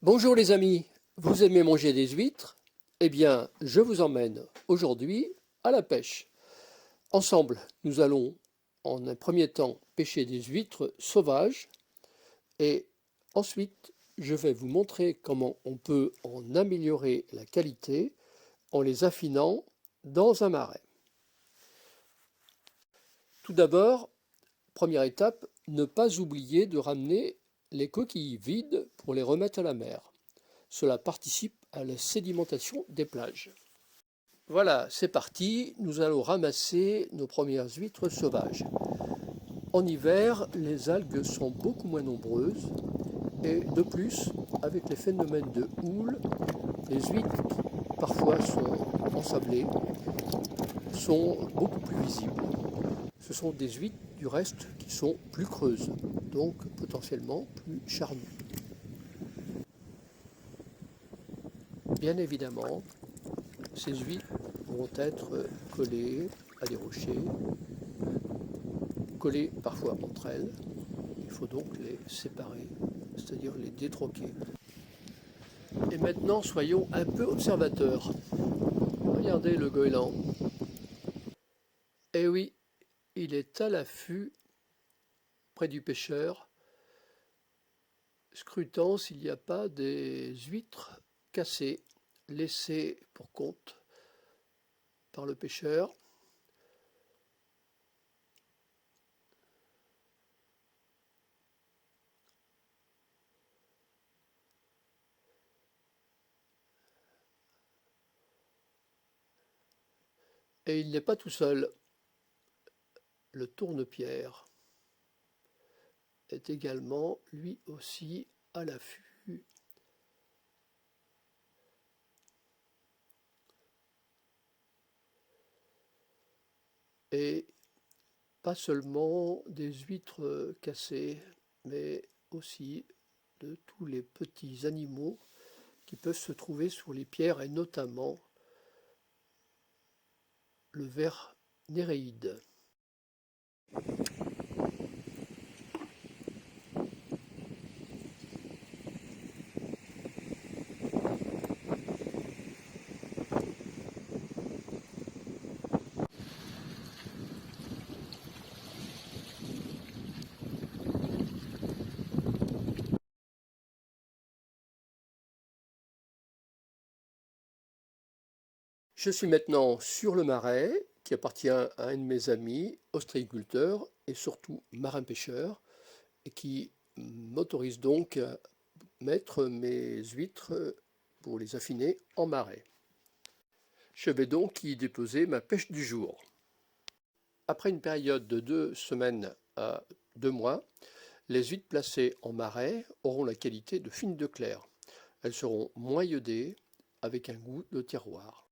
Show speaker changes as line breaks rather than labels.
Bonjour les amis, vous aimez manger des huîtres? Eh bien, je vous emmène aujourd'hui à la pêche. Ensemble, nous allons en un premier temps pêcher des huîtres sauvages et ensuite, je vais vous montrer comment on peut en améliorer la qualité en les affinant dans un marais. Tout d'abord, première étape, ne pas oublier de ramener les coquilles vides pour les remettre à la mer. Cela participe à la sédimentation des plages. Voilà, c'est parti, nous allons ramasser nos premières huîtres sauvages. En hiver, les algues sont beaucoup moins nombreuses et de plus, avec les phénomènes de houle, les huîtres qui parfois sont ensablées sont beaucoup plus visibles. Ce sont des huîtres du reste qui sont plus creuses, donc potentiellement plus charnues. Bien évidemment, ces huîtres vont être collées à des rochers, collées parfois entre elles. Il faut donc les séparer, c'est-à-dire les détroquer. Et maintenant, soyons un peu observateurs. Regardez le goéland. Eh oui, il est à l'affût près du pêcheur, scrutant s'il n'y a pas des huîtres cassées, laissées pour compte par le pêcheur. Et il n'est pas tout seul. Le tourne-pierre est également, lui aussi, à l'affût. Et pas seulement des huîtres cassées, mais aussi de tous les petits animaux qui peuvent se trouver sur les pierres, et notamment le ver néréide. Je suis maintenant sur le marais qui appartient à un de mes amis, ostréiculteur et surtout marin-pêcheur, et qui m'autorise donc à mettre mes huîtres pour les affiner en marais. Je vais donc y déposer ma pêche du jour. Après une période de 2 semaines à 2 mois, les huîtres placées en marais auront la qualité de fines de clair. Elles seront moins iodées avec un goût de terroir.